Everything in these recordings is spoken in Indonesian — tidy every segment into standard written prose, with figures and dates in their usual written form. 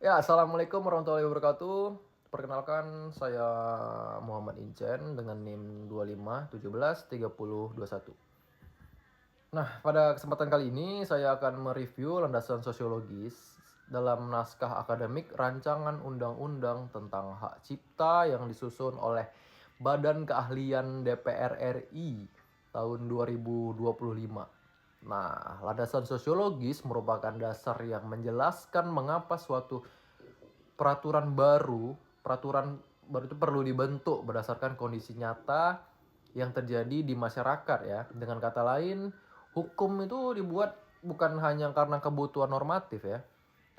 Ya, assalamualaikum warahmatullahi wabarakatuh. Perkenalkan, saya Muhammad Incen dengan NIM 25173021. Nah, pada kesempatan kali ini saya akan mereview landasan sosiologis dalam naskah akademik Rancangan Undang-Undang tentang Hak Cipta yang disusun oleh Badan Keahlian DPR RI tahun 2025. Nah, landasan sosiologis merupakan dasar yang menjelaskan mengapa suatu peraturan baru itu perlu dibentuk berdasarkan kondisi nyata yang terjadi di masyarakat ya. Dengan kata lain, hukum itu dibuat bukan hanya karena kebutuhan normatif ya,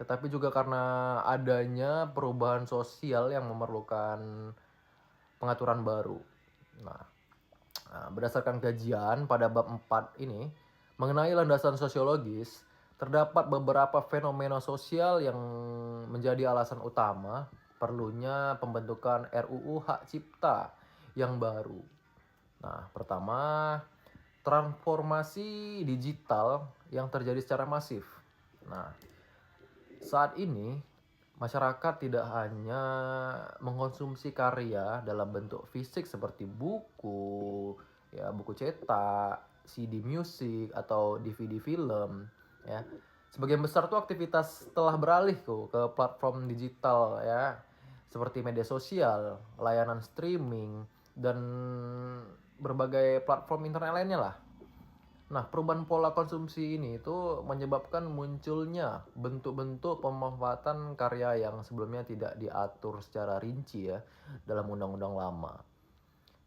tetapi juga karena adanya perubahan sosial yang memerlukan pengaturan baru. Nah, berdasarkan kajian pada bab 4 ini mengenai landasan sosiologis, terdapat beberapa fenomena sosial yang menjadi alasan utama perlunya pembentukan RUU Hak Cipta yang baru. Nah, pertama, transformasi digital yang terjadi secara masif. Nah, saat ini masyarakat tidak hanya mengkonsumsi karya dalam bentuk fisik seperti buku, ya buku cetak, CD musik atau DVD film, ya. Sebagian besar tuh aktivitas telah beralih tuh ke platform digital ya, seperti media sosial, layanan streaming dan berbagai platform internet lainnya lah. Nah, perubahan pola konsumsi ini itu menyebabkan munculnya bentuk-bentuk pemanfaatan karya yang sebelumnya tidak diatur secara rinci ya dalam undang-undang lama.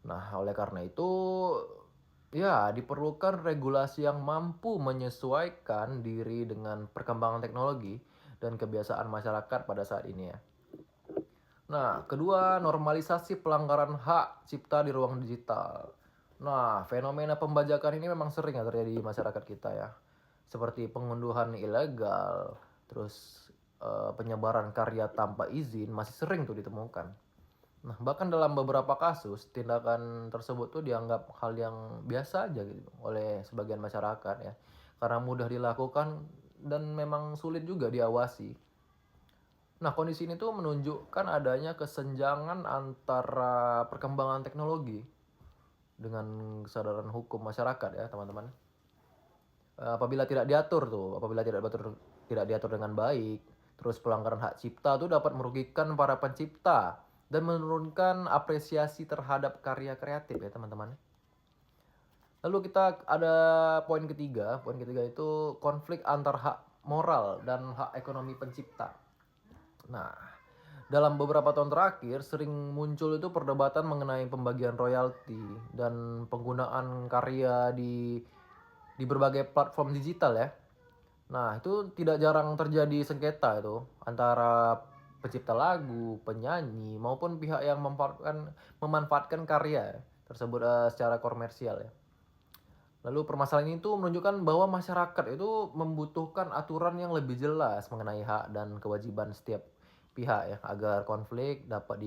Nah, oleh karena itu ya diperlukan regulasi yang mampu menyesuaikan diri dengan perkembangan teknologi dan kebiasaan masyarakat pada saat ini ya. Nah, kedua, normalisasi pelanggaran hak cipta di ruang digital. Nah, fenomena pembajakan ini memang sering ya terjadi di masyarakat kita ya. Seperti pengunduhan ilegal, terus penyebaran karya tanpa izin masih sering tuh ditemukan. Nah, bahkan dalam beberapa kasus, tindakan tersebut tuh dianggap hal yang biasa aja gitu oleh sebagian masyarakat ya. Karena mudah dilakukan dan memang sulit juga diawasi. Nah, kondisi ini tuh menunjukkan adanya kesenjangan antara perkembangan teknologi dengan kesadaran hukum masyarakat ya, teman-teman. Apabila tidak diatur dengan baik, terus pelanggaran hak cipta tuh dapat merugikan para pencipta dan menurunkan apresiasi terhadap karya kreatif ya, teman-teman. Lalu kita ada poin ketiga. Poin ketiga itu konflik antar hak moral dan hak ekonomi pencipta. Nah, dalam beberapa tahun terakhir sering muncul itu perdebatan mengenai pembagian royalti dan penggunaan karya di berbagai platform digital ya. Nah, itu tidak jarang terjadi sengketa itu antara pencipta lagu, penyanyi maupun pihak yang memanfaatkan karya tersebut secara komersial ya. Lalu permasalahan ini tuh menunjukkan bahwa masyarakat itu membutuhkan aturan yang lebih jelas mengenai hak dan kewajiban setiap pihak ya agar konflik dapat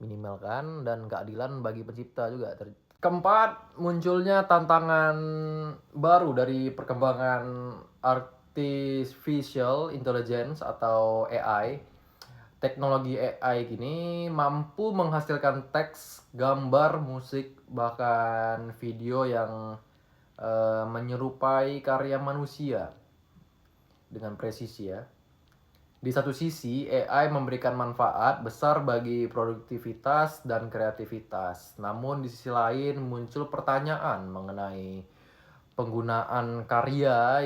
minimalkan dan keadilan bagi pencipta juga. Keempat, munculnya tantangan baru dari perkembangan artificial intelligence atau AI. Teknologi AI gini mampu menghasilkan teks, gambar, musik, bahkan video yang menyerupai karya manusia dengan presisi ya. Di satu sisi, AI memberikan manfaat besar bagi produktivitas dan kreativitas. Namun di sisi lain muncul pertanyaan mengenai penggunaan karya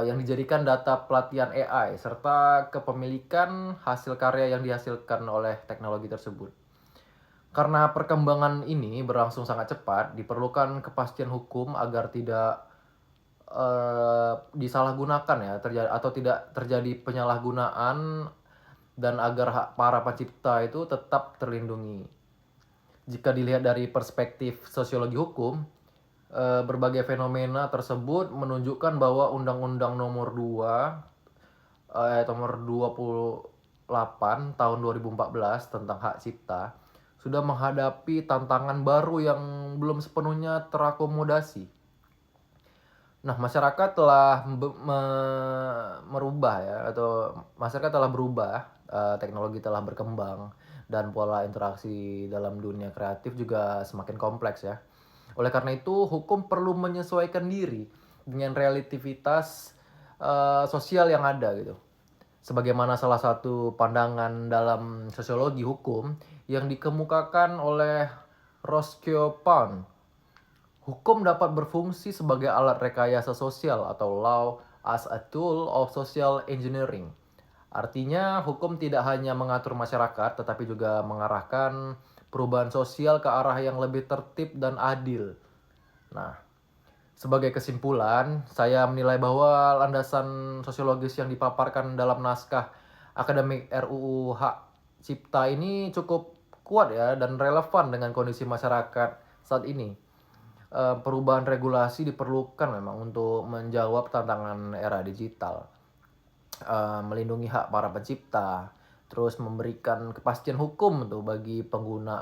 yang dijadikan data pelatihan AI serta kepemilikan hasil karya yang dihasilkan oleh teknologi tersebut. Karena perkembangan ini berlangsung sangat cepat, diperlukan kepastian hukum agar tidak disalahgunakan ya, atau tidak terjadi penyalahgunaan dan agar hak para pencipta itu tetap terlindungi. Jika dilihat dari perspektif sosiologi hukum, berbagai fenomena tersebut menunjukkan bahwa Undang-Undang Nomor 2 nomor 28 tahun 2014 tentang hak cipta sudah menghadapi tantangan baru yang belum sepenuhnya terakomodasi. Nah, masyarakat telah merubah ya, atau masyarakat telah berubah, teknologi telah berkembang, dan pola interaksi dalam dunia kreatif juga semakin kompleks ya. Oleh karena itu, hukum perlu menyesuaikan diri dengan relativitas sosial yang ada gitu. Sebagaimana salah satu pandangan dalam sosiologi hukum yang dikemukakan oleh Roscoe Pound, hukum dapat berfungsi sebagai alat rekayasa sosial atau law as a tool of social engineering. Artinya, hukum tidak hanya mengatur masyarakat, tetapi juga mengarahkan perubahan sosial ke arah yang lebih tertib dan adil. Nah, sebagai kesimpulan, saya menilai bahwa landasan sosiologis yang dipaparkan dalam naskah akademik RUU Hak Cipta ini cukup kuat ya dan relevan dengan kondisi masyarakat saat ini. Perubahan regulasi diperlukan memang untuk menjawab tantangan era digital, melindungi hak para pencipta, terus memberikan kepastian hukum tuh bagi pengguna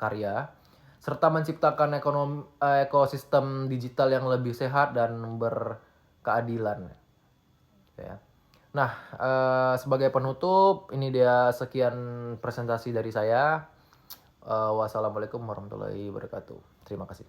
karya, serta menciptakan ekosistem digital yang lebih sehat dan berkeadilan. Ya. Nah, sebagai penutup, ini dia sekian presentasi dari saya. Wassalamualaikum warahmatullahi wabarakatuh. Terima kasih.